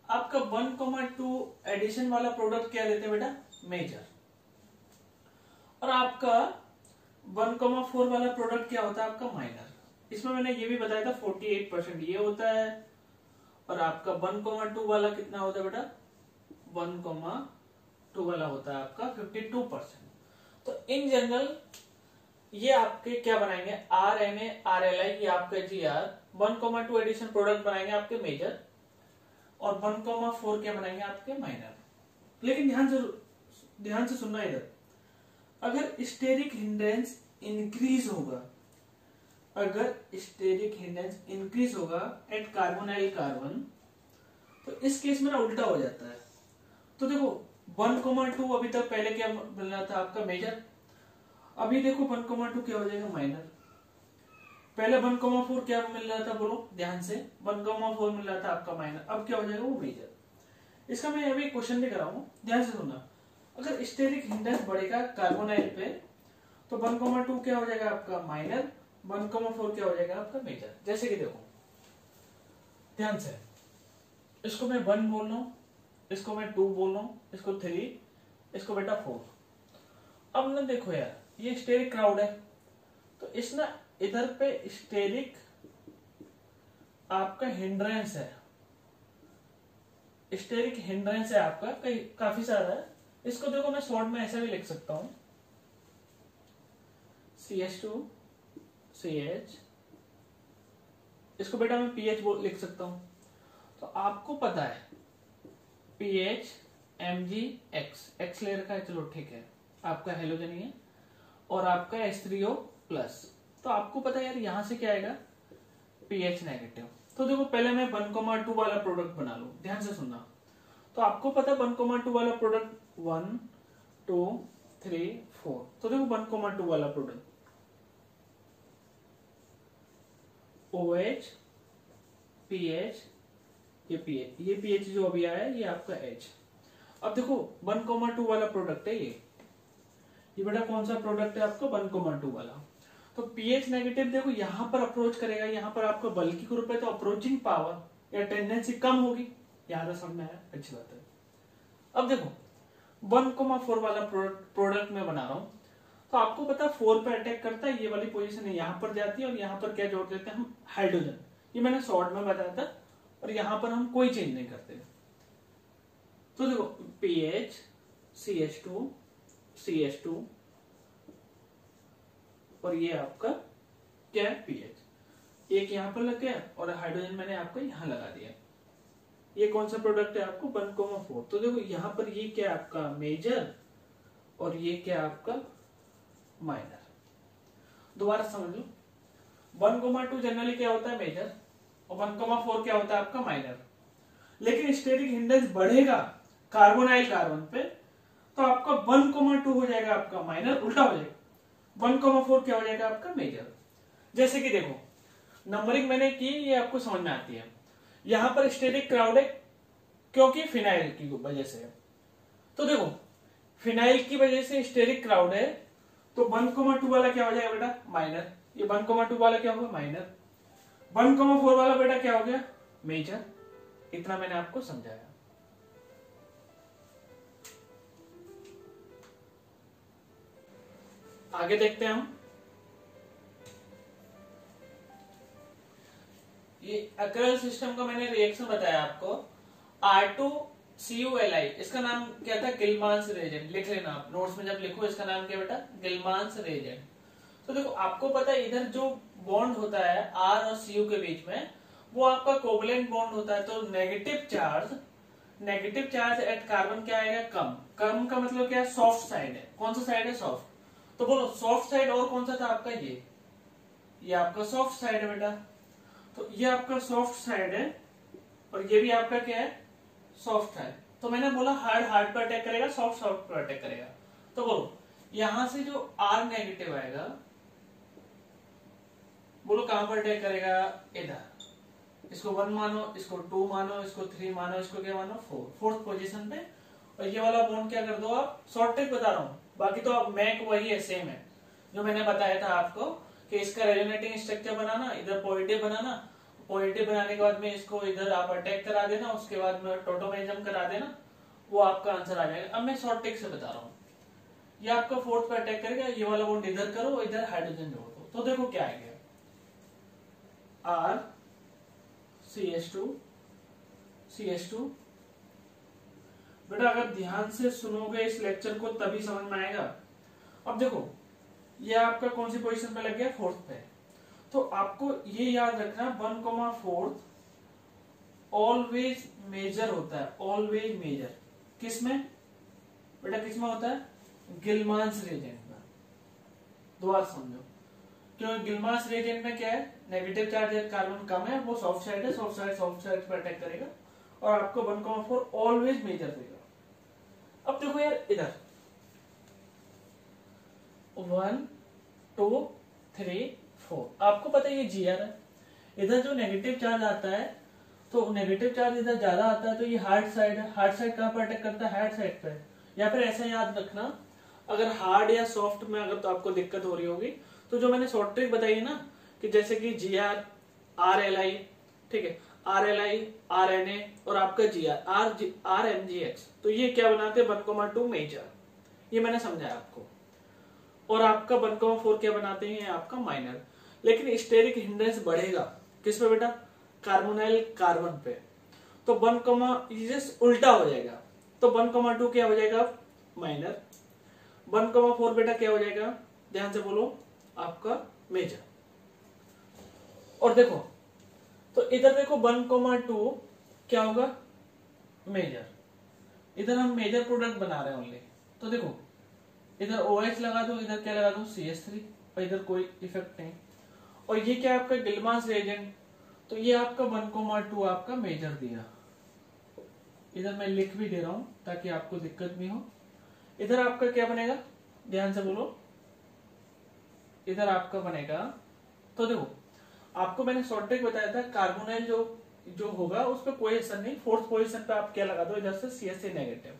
आपका 1,2 एडिशन वाला प्रोडक्ट क्या लेते हैं बेटा, मेजर। और आपका 1,4 वाला प्रोडक्ट क्या होता है, आपका माइनर। इसमें मैंने ये भी बताया था 48% ये होता है, और आपका 1,2 वाला कितना होता है बेटा, 1,2 वाला होता है आपका 52%। तो इन जनरल ये आपके क्या बनाएंगे, RNA RLI, ये आपका GR 1,2 एडिशन प्रोडक्ट बनाएंगे आपके मेजर, और 1,4 क्या बनाएंगे आपके माइनर। लेकिन ध्यान से सुनना इधर, अगर स्टेरिक हिंड्रेंस इंक्रीज होगा, अगर स्टेरिक हिंड्रेंस इंक्रीज होगा एट कार्बोनाइल कार्बन, तो इस केस में ना उल्टा हो जाता है। तो देखो 1,2 अभी तक पहले क्या मिल रहा था आपका मेजर, अभी देखो 1,2 क्या हो जाएगा माइनर। पहले 1,4 क्या मिल रहा था, बोलो ध्यान से, 1,4 मिल रहा था आपका माइनर, अब क्या हो जाएगा वो मेजर। इसका मैं अभी क्वेश्चन भी करा हूं, ध्यान से सुनना। अगर स्टेरिक हिंड्रेंस बढ़ेगा कार्बोनाइल पे तो 1,2 क्या हो जाएगा आपका माइनर, 1,4 क्या हो जाएगा आपका मेजर। जैसे कि देखो ध्यान से, इसको मैं 1 बोल रहा हूं, इसको मैं 2 बोल रहा हूं, इसको 3, इसको बेटा 4। अब ना देखो यार, ये स्टेरिक क्राउड है, तो इस ना इधर पे स्टेरिक आपका हिंड्रेंस है, स्टेरिक हिंड्रेंस है आपका काफी सारा है। इसको देखो मैं शॉर्ट में ऐसा भी लिख सकता हूं, CH2 CH, इसको बेटा मैं PH लिख सकता हूं। तो आपको पता है PH MgX, X ले रखा है, चलो ठीक है, आपका हेलोजन ही है, और आपका H3O प्लस। तो आपको पता है यार यहां से क्या आएगा, PH नेगेटिव। तो देखो पहले मैं 1,2 वाला प्रोडक्ट बना लूं, ध्यान से सुनना। तो आपको पता है 1,2 वाला प्रोडक्ट 1 2 3 4। तो देखो 1,2 वाला प्रोडक्ट OH PH, ये PH जो अभी आया है ये आपका H। अब देखो 1,2 वाला प्रोडक्ट है ये बेटा कौन सा प्रोडक्ट है आपका, 1,2 वाला। तो PH नेगेटिव देखो यहां पर अप्रोच करेगा, यहां पर आपका बल्कि ग्रुप है तो अप्रोचिंग पावर या टेंडेंसी कम होगी। यहां तक समझ में आया, अच्छी बात है। अब देखो 1,4 वाला प्रोडक्ट में बना रहा हूं, तो आपको पता है 4 पे अटैक करता है, ये वाली पोजीशन है यहाँ पर जाती है और यहाँ पर क्या जोड़ देते हैं हम, हाइड्रोजन। ये मैंने शॉर्ट में बताया था, और यहाँ पर हम कोई चेंज नहीं करते। तो देखो पीएच CH2 CH2 और ये आपका क्या है पीएच, एक यहाँ पर लग गया और हाइड्रोजन मैंने आपको यहाँ लगा दिया। ये कौन सा प्रोडक्ट है आपको 1,4। तो देखो यहाँ पर ये क्या है आपका मेजर और ये क्या है आपका माइनर। दोबारा समझ लो, 1,2 जनरली क्या होता है मेजर और 1,4 क्या होता है आपका माइनर। लेकिन स्टेरिक हिंडेंस बढ़ेगा कार्बोनाइल कार्बन पे, तो आपका 1,2 हो जाएगा आपका माइनर, उल्टा हो जाएगा 1,4 क्या हो जाएगा आपका मेजर। जैसे कि देखो नंबरिंग मैंने की, ये आपको समझ में आती है। यहां पर स्टेरिक क्राउड है क्योंकि फिनाइल की वजह से है। तो देखो फिनाइल की वजह से स्टेरिक क्राउड है, तो 1,2 वाला क्या हो जाएगा बेटा माइनर, ये 1,2 वाला क्या होगा माइनर, 1,4 वाला बेटा क्या हो गया मेजर। इतना मैंने आपको समझाया। आगे देखते हैं हम। ये अक्रल सिस्टम का मैंने रिएक्शन बताया आपको, R2CuLi, इसका नाम क्या था गिलमांस रिएजेंट। लिख लेना आप नोट्स में, जब लिखो इसका नाम क्या बेटा गिलमांस रिएजेंट। तो देखो आपको पता है इधर जो बॉन्ड होता है R और Cu के बीच में, वो आपका कोवलेंट बॉन्ड होता है। तो नेगेटिव चार्ज एट कार्बन क्या आएगा कम। कम का मतलब क्या है सॉफ्ट साइड है। कौन सा साइड है सॉफ्ट। तो बोलो सॉफ्ट साइड और कौन सा था आपका ये आपका सॉफ्ट साइड है बेटा। तो ये आपका सॉफ्ट साइड है और ये भी आपका क्या है सॉफ्ट है। तो मैंने बोला हार्ड पर अटैक करेगा, सॉफ्ट पर अटैक करेगा। तो बोलो यहां से जो R नेगेटिव आएगा, बोलो कहां पर अटैक करेगा इधर। इसको 1 मानो, इसको 2 मानो, इसको 3 मानो, इसको क्या मानो 4, फोर्थ पोजीशन पे। और ये वाला बॉन्ड क्या कर दो आप, शॉर्ट ट्रिक बता रहा हूं, बाकी तो आप मैक वही है सेम है जो मैंने बताया था आपको कि इसका रेजोनेटिंग स्ट्रक्चर बनाना, इधर पॉजिटिव बनाना, पॉजिटिव बनाने के बाद में इसको इधर आप अटैक करा देना, उसके बाद में टोटोमेरिज्म करा देना, वो आपका आंसर आ जाएगा। अब मैं शॉर्ट ट्रिक से बता रहा हूँ। ये आपका फोर्थ पे अटैक करेगा, ये वाला बॉन्ड इधर करो, इधर हाइड्रोजन जोड़ दो। तो देखो क्या आएगा R CH2 बेटा अगर ध्यान से सुनोगे इस लेक्चर को तभी समझ में आएगा। अब देखो ये आपका कौन सी पोजीशन पे लग गया फोर्थ पे। तो आपको ये याद रखना 1,4 ऑलवेज मेजर होता है, ऑलवेज मेजर। किसमें बेटा किसमें होता है गिलमांस रिएजेंट में। दोबारा समझो, क्योंकि गिलमांस रिएजेंट में क्या है नेगेटिव चार्ज कार्बन कम है, वो सॉफ्ट साइड है, सॉफ्ट साइड पर अटैक करेगा और आपको 1,4 ऑलवेज मेजर देगा। अब देखो यार इधर 1 2 3 4, आपको पता है ये Gr है। इधर जो नेगेटिव चार्ज आता है, तो नेगेटिव चार्ज इधर ज्यादा आता है, तो ये हार्ड साइड है। हार्ड साइड कहां पर अटैक करता है हार्ड साइड पे। या फिर ऐसा याद रखना, अगर हार्ड या सॉफ्ट में अगर तो आपको दिक्कत हो रही होगी, तो जो मैंने शॉर्ट ट्रिक बताई है ना कि जैसे कि Gr RLi, ठीक है RLi RNa और आपका Gr RMGX, तो ये क्या बनाते हैं 1,2 मेजर, ये मैंने समझाया आपको। और आपका 1,4 क्या बनाते हैं आपका माइनर। लेकिन स्टेरिक हिंड्रेंस बढ़ेगा किस पे बेटा कार्बोनाइल कार्बन पे। तो 1, उल्टा हो जाएगा। तो 1,2 क्या हो जाएगा माइनर, 1,4 बेटा क्या हो जाएगा ध्यान से बोलो आपका मेजर। और देखो तो इधर देखो 1,2 क्या होगा मेजर, इधर हम मेजर प्रोडक्ट बना रहे हैं ओनली। तो देखो इधर OH लगा दो, इधर क्या लगा दो CH3, और इधर कोई इफेक्ट नहीं। और ये क्या आपका गिलमांस रिएजेंट, तो ये आपका 1,2 आपका मेजर दिया। इधर मैं लिख भी दे रहा हूं ताकि आपको दिक्कत नहीं हो। इधर आपका क्या बनेगा ध्यान से बोलो, इधर आपका बनेगा। तो देखो आपको मैंने शॉर्ट ट्रिक बताया था, कार्बोनाइल जो होगा उस पर कोई असर नहीं। फोर्थ पोजीशन पे आप क्या लगा दो इधर से CH3 नेगेटिव,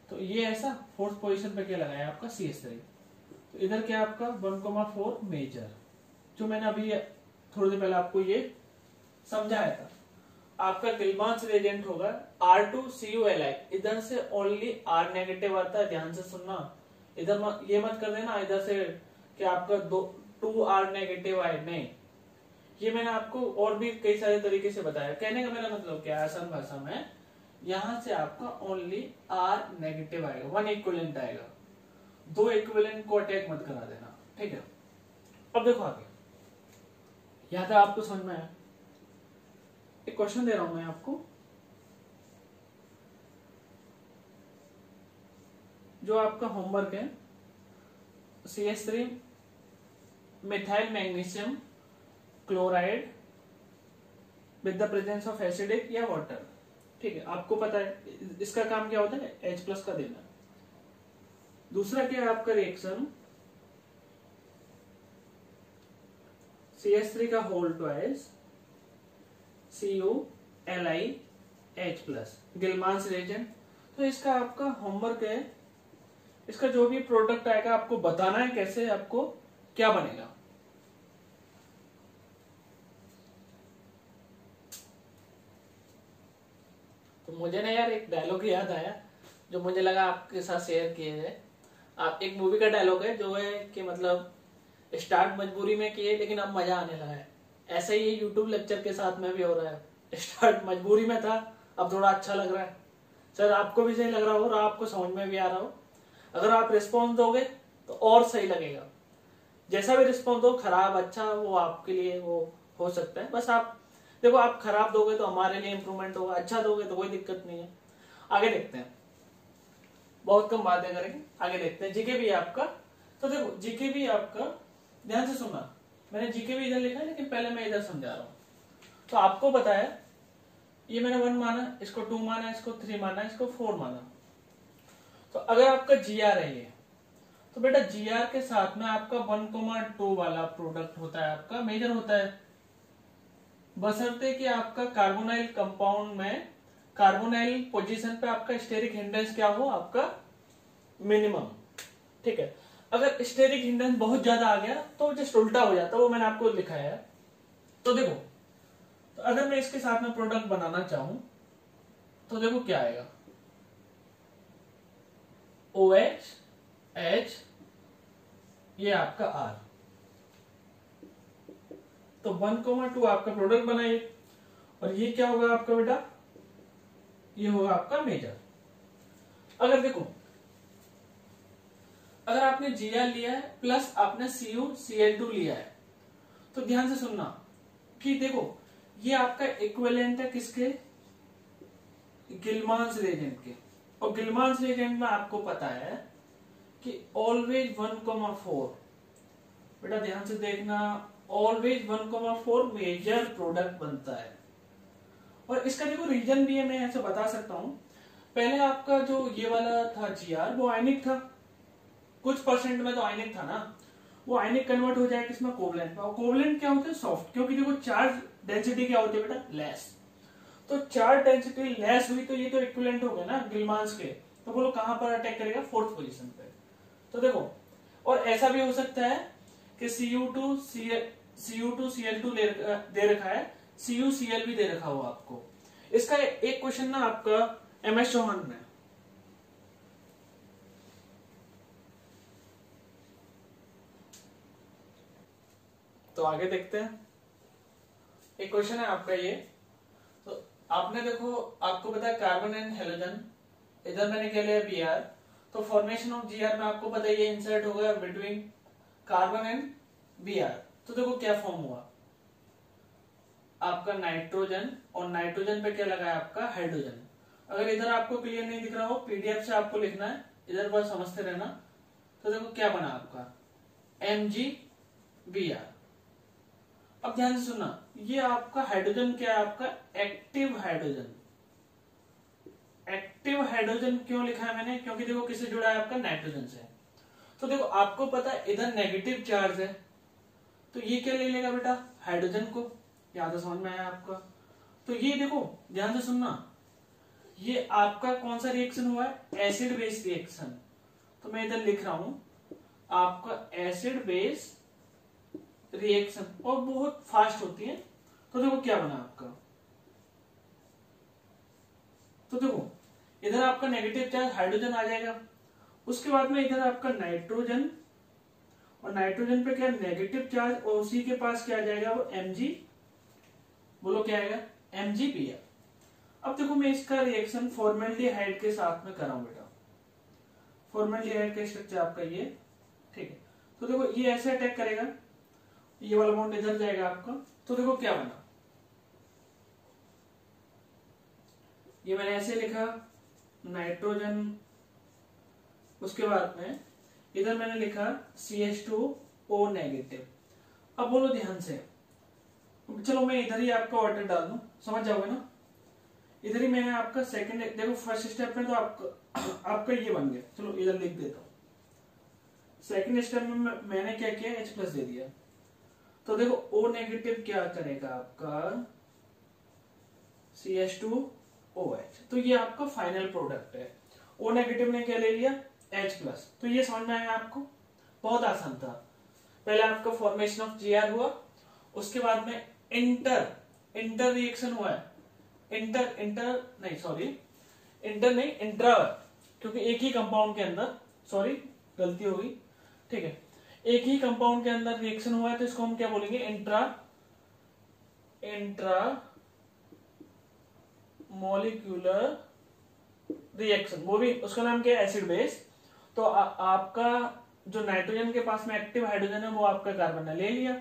तो ये ऐसा फोर्थ पोजीशन पे क्या लगाया आपका CH3। तो इधर क्या आपका 1,4 मेजर, जो मैंने अभी थोड़ी देर पहले आपको ये समझाया था। आपका गिलमांस रिएजेंट होगा R2CuLi, इधर से ओनली R नेगेटिव आता है, ध्यान से सुनना। इधर ये मत कर देना इधर से कि आपका 2R नेगेटिव आए, नहीं। ये मैंने आपको और भी कई सारे तरीके से बताया। कहने का मेरा मतलब क्या है आसान भाषा में, यहां से आपका ओनली R नेगेटिव आएगा, 1 इक्विवेलेंट आएगा, 2 इक्विवेलेंट को अटैक मत करा देना, ठीक है। अब देखो आगे, यहां तक आपको समझ में आया। एक क्वेश्चन दे रहा हूं मैं आपको, जो आपका होमवर्क है, CH3 methyl magnesium chloride with the presence of acidic या वाटर, ठीक है। आपको पता है इसका काम क्या होता है, H+ का देना। दूसरा क्या है आपका रिएक्शन, CH3 का whole twice CuLi H+, Gilman's reagent. तो इसका आपका होमवर्क है, इसका जो भी प्रोडक्ट आएगा आपको बताना है कैसे आपको क्या बनेगा। तो मुझे ना यार एक डायलॉग याद आया जो मुझे लगा आपके साथ शेयर किए जाए। आप एक मूवी का डायलॉग है जो है कि मतलब स्टार्ट मजबूरी में किए लेकिन अब मजा आने लगा है। ऐसे ही यूट्यूब लेक्चर के साथ में भी हो रहा है, स्टार्ट मजबूरी में था, अब थोड़ा अच्छा लग रहा है। सर आपको भी सही लग रहा हो और आपको समझ में भी आ रहा हो। अगर आप रिस्पॉन्स दोगे तो और सही लगेगा। जैसा भी रिस्पॉन्स दो, खराब अच्छा, वो आपके लिए वो हो सकता है। बस आप देखो, आप खराब दोगे तो हमारे लिए इंप्रूवमेंट होगा, अच्छा दोगे तो कोई दिक्कत नहीं है। आगे देखते हैं, बहुत कम बातें करेंगे, आगे देखते हैं। जीके भी आपका, तो देखो जीके भी आपका ध्यान से सुनना, मैंने जीके भी इधर लिखा है लेकिन पहले मैं इधर समझा रहा हूं। तो आपको पता है ये मैंने 1 माना, इसको 2 माना, इसको 3 माना, इसको 4 माना। तो अगर आपका GR है ये, तो बेटा GR के साथ में आपका 1,2 वाला प्रोडक्ट होता है, आपका मेजर होता है, बशर्ते कि आपका कार्बोनाइल कंपाउंड में कार्बोनाइल पोजीशन पे आपका स्टेरिक हिंड्रेंस क्या हो, आपका मिनिमम, ठीक है। अगर स्टेरिक हिंड्रेंस बहुत ज्यादा आ गया तो जस्ट उल्टा हो जाता है, वो मैंने आपको लिखाया है। तो देखो, तो अगर मैं इसके साथ में प्रोडक्ट बनाना चाहूं तो देखो क्या आएगा, OH H, ये आपका R, तो 1,2 आपका प्रोडक्ट बनाइए, और ये क्या होगा आपका बेटा, ये होगा आपका मेजर। अगर देखो, अगर आपने Gr लिया है प्लस आपने CuCl2 लिया है, तो ध्यान से सुनना कि देखो ये आपका इक्विवेलेंट है किसके, गिलमांस रिएजेंट के। और गिलमांस रिएजेंट में आपको पता है कि ऑलवेज 1,4, बेटा ध्यान से देखना, ऑलवेज 1,4 मेजर प्रोडक्ट बनता है। और इसका देखो रीजन भी है, मैं ऐसे बता सकता हूं। पहले आपका जो ये वाला था Gr, वो आयनिक था, कुछ परसेंट में तो आयनिक था ना, वो आयनिक कन्वर्ट हो जाए किसमें, कोवलेंट में। और कोवलेंट क्या होते हैं, सॉफ्ट, क्योंकि देखो चार्ज डेंसिटी क्या होती है बेटा, लेस। तो चार्ज डेंसिटी लेस हुई तो ये तो इक्विवेलेंट हो गए ना गिलमांस के, तो बोलो कहां पर अटैक करेगा, 4th पोजीशन पे। तो देखो, और ऐसा भी हो सकता है कि Cu2Cl2 दे रखा है, CuCl भी दे रखा हो आपको। इसका एक क्वेश्चन ना आपका MS चौहान में, तो आगे देखते हैं। एक क्वेश्चन है आपका ये, तो आपने देखो, आपको पता है कार्बन एंड हेलोजन, इधर मैंने क्या लिया Br, तो फॉर्मेशन ऑफ Gr में आपको पता है ये इंसर्ट हो गया बिटवीन कार्बन एंड Br। तो देखो क्या फॉर्म हुआ आपका, नाइट्रोजन, और नाइट्रोजन पे क्या लगा है आपका, हाइड्रोजन। अगर इधर आपको क्लियर नहीं दिख रहा हो, PDF से आपको लिखना है, इधर बस समझते रहना। तो देखो क्या बना आपका, MgBr। अब ध्यान से सुनना, ये आपका हाइड्रोजन क्या है, आपका एक्टिव हाइड्रोजन। एक्टिव हाइड्रोजन क्यों लिखा है मैंने, क्योंकि देखो किससे जुड़ा है आपका, नाइट्रोजन से। तो देखो आपको पता है इधर नेगेटिव चार्ज है, तो ये क्या ले लेगा बेटा, हाइड्रोजन को। याद समझ में आया आपका। तो ये देखो ध्यान से सुनना, ये आपका कौन सा रिएक्शन हुआ है, एसिड बेस रिएक्शन। तो मैं इधर लिख रहा हूं आपका एसिड बेस रिएक्शन, और बहुत फास्ट होती है। तो देखो क्या बना आपका, तो देखो इधर आपका नेगेटिव चार्ज हाइड्रोजन आ जाएगा, उसके बाद में इधर आपका नाइट्रोजन, और नाइट्रोजन पे क्या नेगेटिव चार्ज, और उसी के पास क्या आ जाएगा वो Mg, बोलो क्या आएगा MgBr। अब देखो मैं इसका रिएक्शन फॉर्मेल्डिहाइड के साथ में कर रहा हूं बेटा, फॉर्मेल्डिहाइड का स्ट्रक्चर आपका ये, ठीक है। तो देखो ये ऐसे अटैक करेगा, ये वाला बॉन्ड इधर जाएगा आपका, तो देखो क्या बना, ये मैंने ऐसे लिखा नाइट्रोजन, उसके बाद में इधर मैंने लिखा CH2O नेगेटिव। अब बोलो ध्यान से, चलो मैं इधर ही आपका वाटर डाल दूं, समझ जाओगे ना। इधर ही मैंने आपका सेकंड, देखो फर्स्ट स्टेप में तो आपका ये बन गया, चलो इधर लिख देता हूं। सेकंड स्टेप में मैंने क्या किया, H+ दे दिया, तो देखो O नेगेटिव क्या करेगा आपका CH2OH, तो ये आपका फाइनल प्रोडक्ट है। O नेगेटिव ने क्या ले लिया H+, तो ये समझ में आया आपको, बहुत आसान था। पहले आपका फॉर्मेशन ऑफ Gr हुआ, उसके बाद में इंटर रिएक्शन हुआ है, इंट्रा, क्योंकि एक ही कंपाउंड के अंदर, सॉरी गलती हो गई, ठीक है, एक ही कंपाउंड के अंदर रिएक्शन हुआ है, तो इसको हम क्या बोलेंगे इंट्रा मॉलिक्यूलर रिएक्शन, वो भी उसका नाम क्या है एसिड बेस। तो आपका जो नाइट्रोजन के पास में एक्टिव हाइड्रोजन है वो आपका कार्बन ने ले लिया,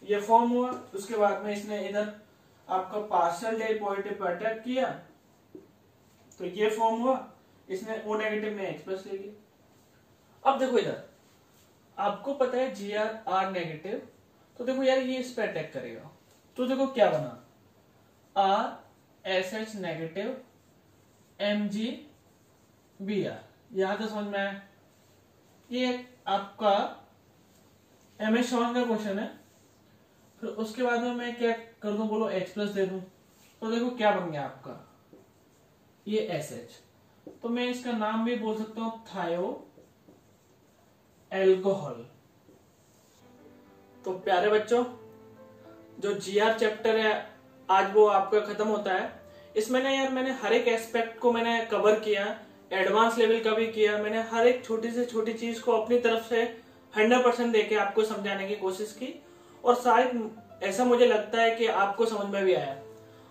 ये फॉर्म हुआ, उसके बाद में इसने इधर आपका पार्शियल डेल पॉजिटिव पर अटैक किया, तो ये फॉर्म हुआ, इसने O नेगेटिव में H+ ले लिया। अब देखो इधर आपको पता है Gr नेगेटिव, तो देखो यार ये इस पे अटैक करेगा, तो देखो क्या बना RSH नेगेटिव MgBr, यहां तक समझ में आया। ये आपका MS1 का क्वेश्चन है, फिर उसके बाद में मैं क्या कर दूं, बोलो H+ दे दूं, तो देखो क्या बन गया आपका ये SH, तो मैं इसका नाम भी बोल सकता हूं थायो एल्कोहल। तो प्यारे बच्चों, जो Gr चैप्टर है आज वो आपका खत्म होता है। इसमें ना यार मैंने हर एक एस्पेक्ट को मैंने कवर किया, एडवांस लेवल का भी किया, मैंने हर एक छोटी से छोटी चीज को अपनी तरफ से 100% देके आपको समझाने की कोशिश की, और शायद ऐसा मुझे लगता है कि आपको समझ में भी आया,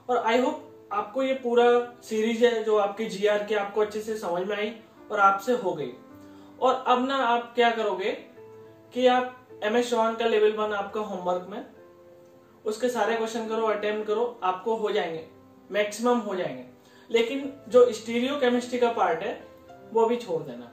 और आई होप आपको ये पूरा सीरीज है जो आपकी Gr की आपको अच्छे से समझ में आई और आपसे हो गई। और अब ना आप क्या करोगे कि आप MS1 का लेवल 1 आपका होमवर्क में उसके सारे क्वेश्चन करो, अटेम्प्ट करो, आपको हो जाएंगे, मैक्सिमम हो जाएंगे, लेकिन जो स्टीरियो केमिस्ट्री का पार्ट है वो भी छोड़ देना।